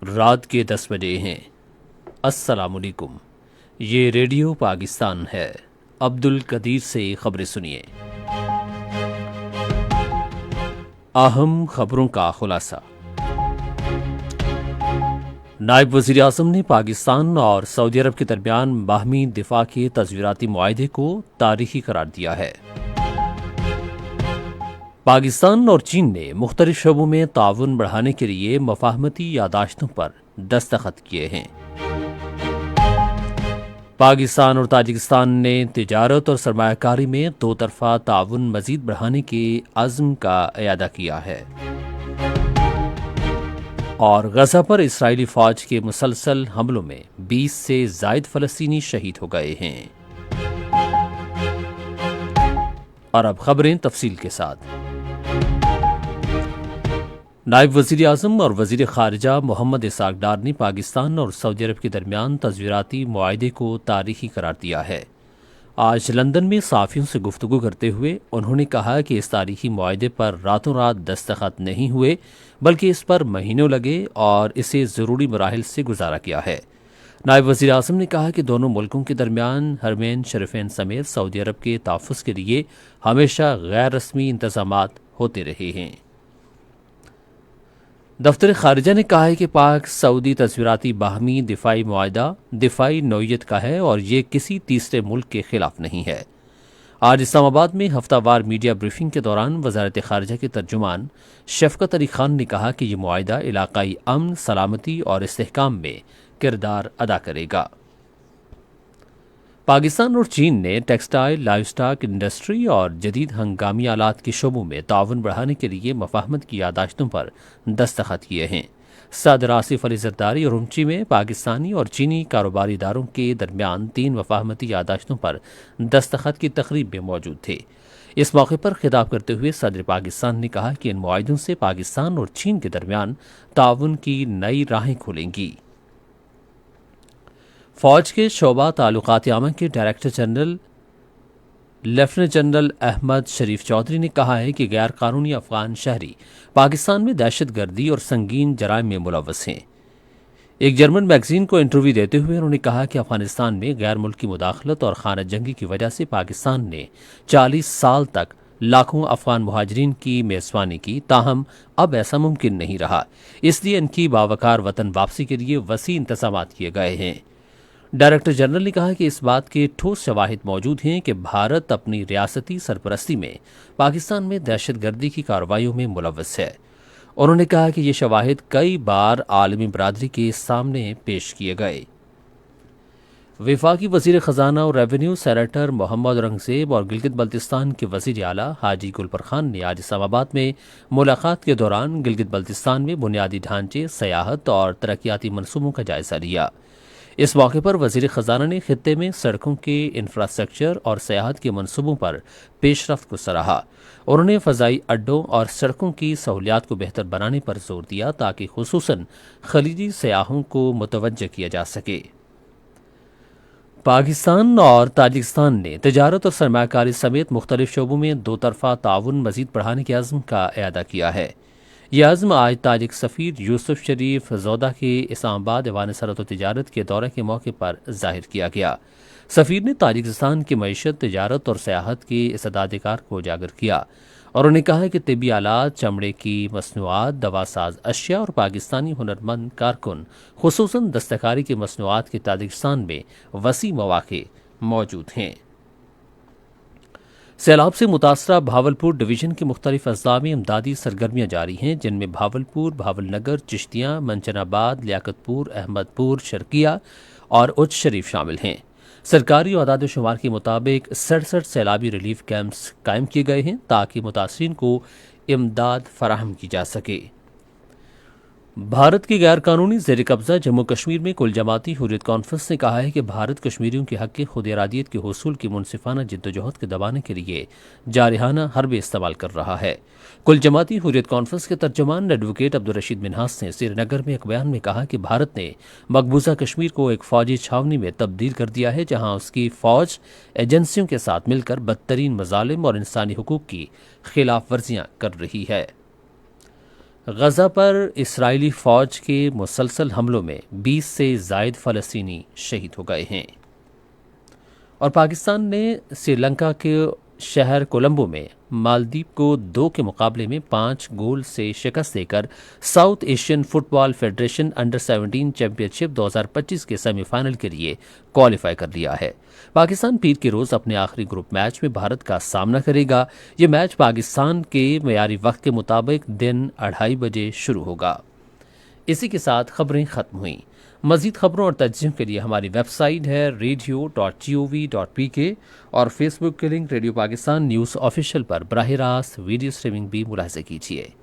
رات کے 10 بجے ہیں۔ السلام علیکم، یہ ریڈیو پاکستان ہے۔ عبد القدیر سے خبریں سنیے۔ اہم خبروں کا خلاصہ۔ نائب وزیر اعظم نے پاکستان اور سعودی عرب کے درمیان باہمی دفاع کے تصویراتی معاہدے کو تاریخی قرار دیا ہے۔ پاکستان اور چین نے مختلف شعبوں میں تعاون بڑھانے کے لیے مفاہمتی یادداشتوں پر دستخط کیے ہیں۔ پاکستان اور تاجکستان نے تجارت اور سرمایہ کاری میں دو طرفہ تعاون مزید بڑھانے کے عزم کا اعادہ کیا ہے۔ اور غزہ پر اسرائیلی فوج کے مسلسل حملوں میں 20 سے زائد فلسطینی شہید ہو گئے ہیں۔ اور اب خبریں تفصیل کے ساتھ۔ نائب وزیر اعظم اور وزیر خارجہ محمد اسحاق ڈار نے پاکستان اور سعودی عرب کے درمیان تصویراتی معاہدے کو تاریخی قرار دیا ہے۔ آج لندن میں صحافیوں سے گفتگو کرتے ہوئے انہوں نے کہا کہ اس تاریخی معاہدے پر راتوں رات دستخط نہیں ہوئے، بلکہ اس پر مہینوں لگے اور اسے ضروری مراحل سے گزارا گیا ہے۔ نائب وزیر اعظم نے کہا کہ دونوں ملکوں کے درمیان حرمین شریفین سمیت سعودی عرب کے تحفظ کے لیے ہمیشہ غیر رسمی انتظامات ہوتے رہے ہیں۔ دفتر خارجہ نے کہا ہے کہ پاک سعودی تصویراتی باہمی دفاعی معاہدہ دفاعی نوعیت کا ہے اور یہ کسی تیسرے ملک کے خلاف نہیں ہے۔ آج اسلام آباد میں ہفتہ وار میڈیا بریفنگ کے دوران وزارت خارجہ کے ترجمان شفقت علی خان نے کہا کہ یہ معاہدہ علاقائی امن، سلامتی اور استحکام میں کردار ادا کرے گا۔ پاکستان اور چین نے ٹیکسٹائل، لائیو سٹاک انڈسٹری اور جدید ہنگامی آلات کے شعبوں میں تعاون بڑھانے کے لیے مفاہمت کی یادداشتوں پر دستخط کیے ہیں۔ صدر آصف علی زرداری اور امچی میں پاکستانی اور چینی کاروباری اداروں کے درمیان 3 مفاہمتی یادداشتوں پر دستخط کی تقریب میں موجود تھے۔ اس موقع پر خطاب کرتے ہوئے صدر پاکستان نے کہا کہ ان معاہدوں سے پاکستان اور چین کے درمیان تعاون کی نئی راہیں کھلیں گی۔ فوج کے شعبہ تعلقات عامہ کے director general lieutenant general Ahmed Sharif Chaudhry نے کہا ہے کہ غیر قانونی افغان شہری پاکستان میں دہشت گردی اور سنگین جرائم میں ملوث ہیں۔ ایک جرمن میگزین کو انٹرویو دیتے ہوئے انہوں نے کہا کہ افغانستان میں غیر ملکی مداخلت اور خانہ جنگی کی وجہ سے پاکستان نے 40 سال تک لاکھوں افغان مہاجرین کی میزبانی کی، تاہم اب ایسا ممکن نہیں رہا، اس لیے ان کی باوقار وطن واپسی کے لیے وسیع انتظامات کیے گئے ہیں۔ ڈائریکٹر جنرل نے کہا کہ اس بات کے ٹھوس شواہد موجود ہیں کہ بھارت اپنی ریاستی سرپرستی میں پاکستان میں دہشت گردی کی کارروائیوں میں ملوث ہے۔ انہوں نے کہا کہ یہ شواہد کئی بار عالمی برادری کے سامنے پیش کیے گئے۔ وفاقی وزیر خزانہ اور ریونیو سینیٹر محمد اورنگزیب اور گلگت بلتستان کے وزیر اعلیٰ حاجی گل برخان نے آج اسلام آباد میں ملاقات کے دوران گلگت بلتستان میں بنیادی ڈھانچے، سیاحت اور ترقیاتی منصوبوں کا جائزہ لیا۔ اس موقع پر وزیر خزانہ نے خطے میں سڑکوں کے انفراسٹرکچر اور سیاحت کے منصوبوں پر پیش رفت کو سراہا۔ انہوں نے فضائی اڈوں اور سڑکوں کی سہولیات کو بہتر بنانے پر زور دیا تاکہ خصوصاً خلیجی سیاحوں کو متوجہ کیا جا سکے۔ پاکستان اور تاجکستان نے تجارت اور سرمایہ کاری سمیت مختلف شعبوں میں دو طرفہ تعاون مزید بڑھانے کے عزم کا اعادہ کیا ہے۔ یہ عزم آج تاجک سفیر یوسف شریف زودہ کے اسلام آباد ایوان صنعت و تجارت کے دورے کے موقع پر ظاہر کیا گیا۔ سفیر نے تاجکستان کی معیشت، تجارت اور سیاحت کے استعداد کار کو اجاگر کیا، اور انہوں نے کہا کہ طبی آلات، چمڑے کی مصنوعات، دوا ساز اشیاء اور پاکستانی ہنرمند کارکن خصوصاً دستکاری کی مصنوعات کے تاجکستان میں وسیع مواقع موجود ہیں۔ سیلاب سے متاثرہ بھاولپور ڈویژن کے مختلف اضلاع میں امدادی سرگرمیاں جاری ہیں، جن میں بھاولپور، بھاول نگر، چشتیاں، منچن آباد، لیاقت پور، احمد پور، شرقیہ اور اچ شریف شامل ہیں۔ سرکاری اعداد و شمار کے مطابق 67 سیلابی ریلیف کیمپس قائم کیے گئے ہیں تاکہ متاثرین کو امداد فراہم کی جا سکے۔ بھارت کی غیر قانونی زیر قبضہ جموں کشمیر میں کل جماعتی حریت کانفرنس نے کہا ہے کہ بھارت کشمیریوں کے حق خود ارادیت کے حصول کی منصفانہ جدوجہد کو دبانے کے لیے جارحانہ حربے استعمال کر رہا ہے۔ کل جماعتی حریت کانفرنس کے ترجمان ایڈوکیٹ عبدالرشید منہاس نے سری نگر میں ایک بیان میں کہا کہ بھارت نے مقبوضہ کشمیر کو ایک فوجی چھاونی میں تبدیل کر دیا ہے، جہاں اس کی فوج ایجنسیوں کے ساتھ مل کر بدترین مظالم اور انسانی حقوق کی خلاف ورزیاں کر رہی ہے۔ غزہ پر اسرائیلی فوج کے مسلسل حملوں میں 20 سے زائد فلسطینی شہید ہو گئے ہیں۔ اور پاکستان نے سری لنکا کے شہر کولمبو میں مالدیپ کو 2 کے مقابلے میں 5 گول سے شکست دے کر ساؤتھ ایشین فٹ بال فیڈریشن انڈر 17 چیمپئن شپ 2025 کے سیمی فائنل کے لیے کوالیفائی کر لیا ہے۔ پاکستان پیر کے روز اپنے آخری گروپ میچ میں بھارت کا سامنا کرے گا۔ یہ میچ پاکستان کے معیاری وقت کے مطابق دن 2:30 بجے شروع ہوگا۔ اسی کے ساتھ خبریں ختم ہوئیں۔ مزید خبروں اور تجزیوں کے لیے ہماری ویب سائٹ ہے radio.gov.pk اور فیس بک کے link radio Pakistan news official پر براہ راست ویڈیو سٹریمنگ بھی ملاحظہ کیجیے۔